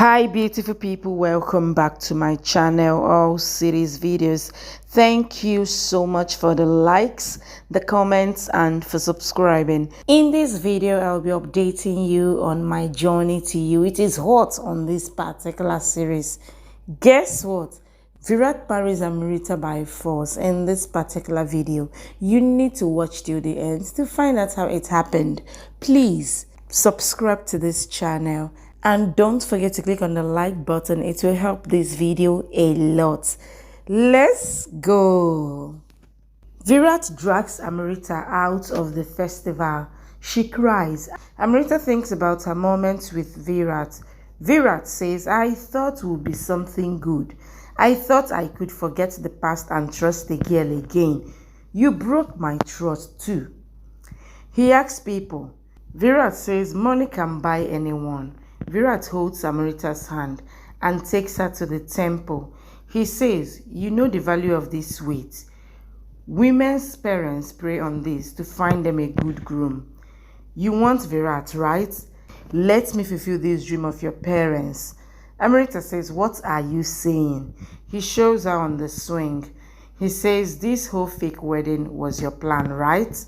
Hi beautiful people, welcome back to my channel, all series videos. Thank you so much for the likes, the comments, and for subscribing. In this video I'll be updating you on my journey to you. It is hot on this particular series. Guess what? Virat marries Amruta by force. In this particular video, you need to watch till the end to find out how it happened. Please subscribe to this channel and don't forget to click on the like button. It will help this video a lot. Let's go. Virat drags Amruta out of the festival. She cries. Amruta thinks about her moments with Virat. Virat says, I thought it would be something good. I thought I could forget the past and trust the girl again. You broke my trust too. He asks people. Virat says money can buy anyone. Virat holds Amruta's hand and takes her to the temple. He says, you know the value of this weight. Women's parents pray on this to find them a good groom. You want Virat, right? Let me fulfill this dream of your parents. Amruta says, what are you saying? He shows her on the swing. He says, this whole fake wedding was your plan, right?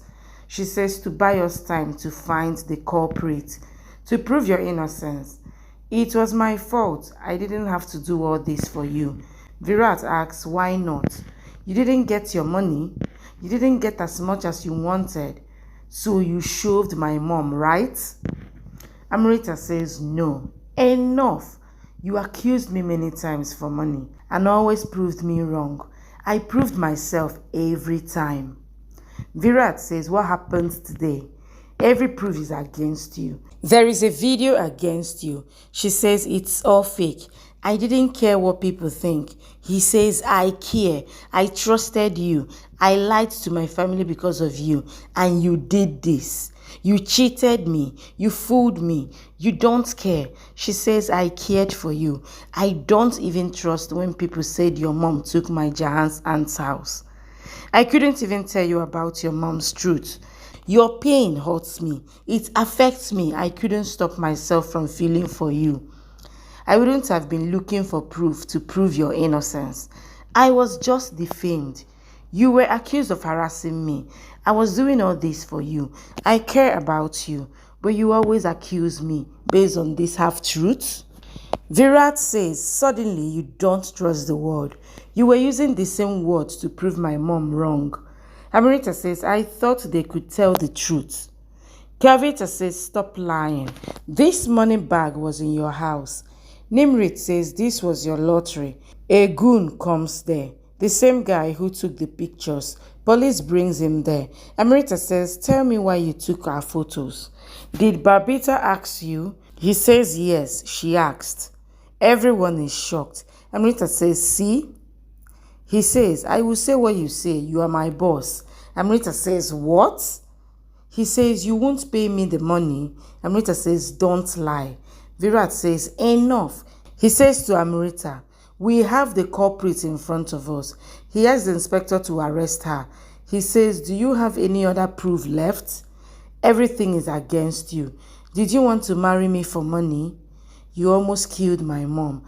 She says, to buy us time to find the culprit, to prove your innocence. It was my fault. I didn't have to do all this for you. Virat asks, why not? You didn't get your money. You didn't get as much as you wanted. So you shoved my mom, right? Amruta says, no. Enough. You accused me many times for money and always proved me wrong. I proved myself every time. Virat says, what happened today? Every proof is against you. There is a video against you. She says it's all fake. I didn't care what people think. He says, I care. I trusted you. I lied to my family because of you. And you did this. You cheated me. You fooled me. You don't care. She says, I cared for you. I don't even trust when people said your mom took my Jahan's aunt's house. I couldn't even tell you about your mom's truth. Your pain hurts me. It affects me. I couldn't stop myself from feeling for you. I wouldn't have been looking for proof to prove your innocence. I was just defamed. You were accused of harassing me. I was doing all this for you. I care about you, but you always accuse me based on this half-truth. Virat says, suddenly you don't trust the word. You were using the same words to prove my mom wrong. Amruta says, I thought they could tell the truth. Babita says, stop lying. This money bag was in your house. Nimrit says, this was your lottery. A goon comes there. The same guy who took the pictures. Police brings him there. Amruta says, tell me why you took our photos. Did Babita ask you? He says, yes, she asked. Everyone is shocked. Amruta says, see? He says, I will say what you say. You are my boss. Amruta says, what? He says, you won't pay me the money. Amruta says, don't lie. Virat says, enough. He says to Amruta, we have the culprit in front of us. He asks the inspector to arrest her. He says, do you have any other proof left? Everything is against you. Did you want to marry me for money? You almost killed my mom.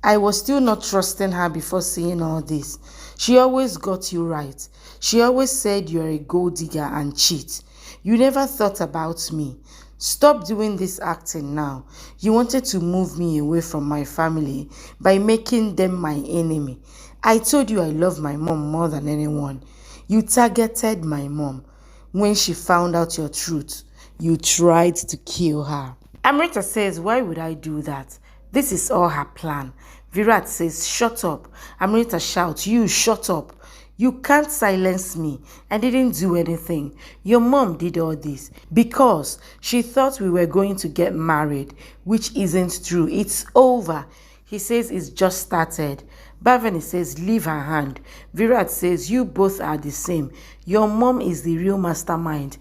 I was still not trusting her before seeing all this. She always got you right. She always said you're a gold digger and cheat. You never thought about me. Stop doing this acting now. You wanted to move me away from my family by making them my enemy. I told you I love my mom more than anyone. You targeted my mom. When she found out your truth, you tried to kill her. Amruta says, why would I do that? This is all her plan. Virat says, shut up. Amruta shouts, you shut up. You can't silence me. I didn't do anything. Your mom did all this because she thought we were going to get married, which isn't true. It's over. He says it's just started. Bhavani says, leave her hand. Virat says, you both are the same. Your mom is the real mastermind.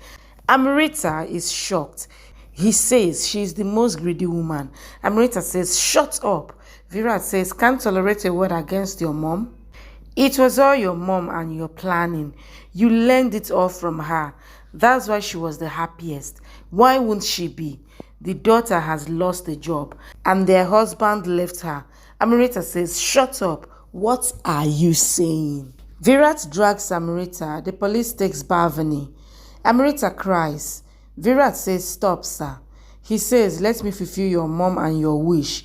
Amruta is shocked. He says she's the most greedy woman. Amruta says, shut up. Virat says, can't tolerate a word against your mom. It was all your mom and your planning. You learned it all from her. That's why she was the happiest. Why won't she be? the daughter has lost the job and their husband left her. Amruta says, shut up. What are you saying? Virat drags Amruta. The police takes Bhavani. Amruta cries. Virat says, stop, sir. He says, let me fulfill your mom and your wish.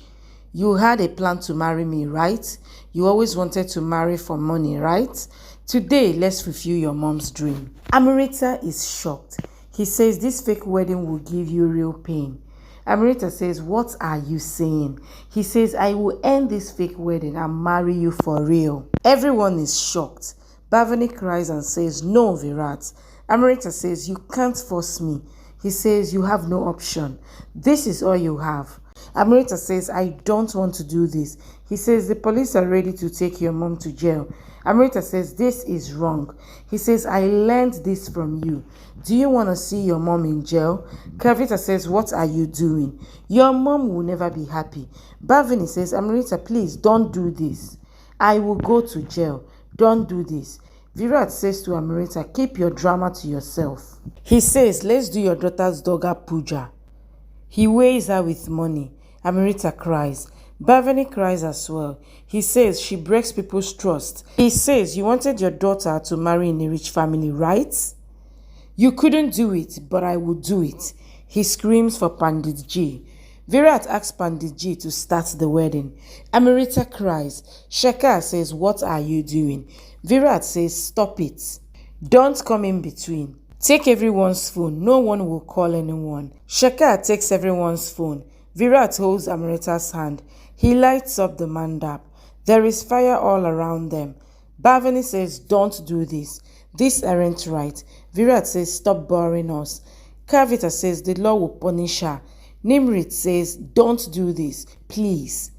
You had a plan to marry me, right? You always wanted to marry for money, right? Today, let's fulfill your mom's dream. Amruta is shocked. He says, this fake wedding will give you real pain. Amruta says, what are you saying? He says, I will end this fake wedding and marry you for real. Everyone is shocked. Bhavani cries and says, no, Virat. Amruta says, you can't force me. He says, you have no option. This is all you have. Amruta says, I don't want to do this. He says, the police are ready to take your mom to jail. Amruta says, this is wrong. He says, I learned this from you. Do you want to see your mom in jail? Kavita says, what are you doing? Your mom will never be happy. Bhavani says, Amruta, please don't do this. I will go to jail. Don't do this. Virat says to Amruta, keep your drama to yourself. He says, let's do your daughter's Durga Puja. He weighs her with money. Amruta cries. Bhavani cries as well. He says she breaks people's trust. He says, you wanted your daughter to marry in a rich family, right? You couldn't do it, but I will do it. He screams for Pandit Ji. Virat asks Pandit Ji to start the wedding. Amruta cries. Shekhar says, what are you doing? Virat says, stop it. Don't come in between. Take everyone's phone. No one will call anyone. Shekhar takes everyone's phone. Virat holds Amruta's hand. He lights up the mandap. There is fire all around them. Bhavani says, don't do this. This aren't right. Virat says, stop boring us. Kavita says, the law will punish her. Nimrit says, don't do this, please.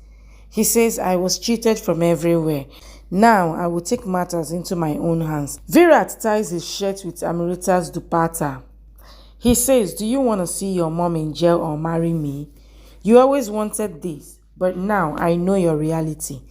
He says, I was cheated from everywhere. Now I will take matters into my own hands. Virat ties his shirt with Amruta's dupatta. He says, do you want to see your mom in jail or marry me? You always wanted this, but now I know your reality.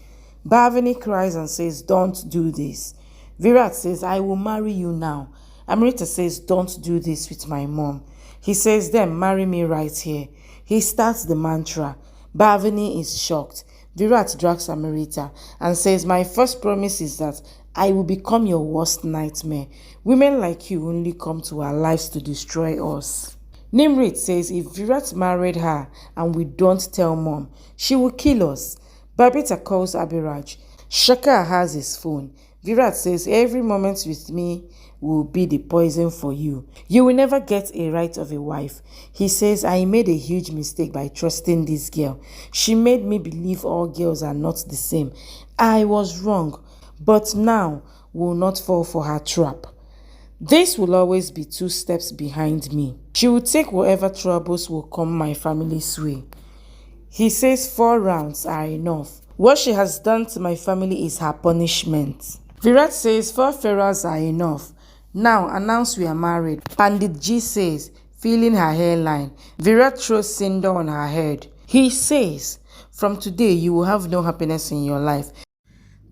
Bhavani cries and says, don't do this. Virat says, I will marry you now. Amruta says, don't do this with my mom. He says, then marry me right here. He starts the mantra. Bhavani is shocked. Virat drags Amruta and says, my first promise is that I will become your worst nightmare. Women like you only come to our lives to destroy us. Nimrit says, if Virat married her and we don't tell mom, she will kill us. Babita calls Abhiraj. Shekhar has his phone. Virat says, every moment with me will be the poison for you. You will never get a right of a wife. He says, I made a huge mistake by trusting this girl. She made me believe all girls are not the same. I was wrong, but now will not fall for her trap. This will always be 2 steps behind me. She will take whatever troubles will come my family's way. He says 4 rounds are enough. What she has done to my family is her punishment. Virat says 4 pharaohs are enough. Now announce we are married. Pandit Ji says, feeling her hairline. Virat throws cinder on her head. He says, from today you will have no happiness in your life.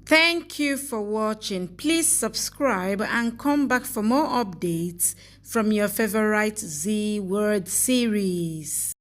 Thank you for watching. Please subscribe and come back for more updates from your favorite Z Word series.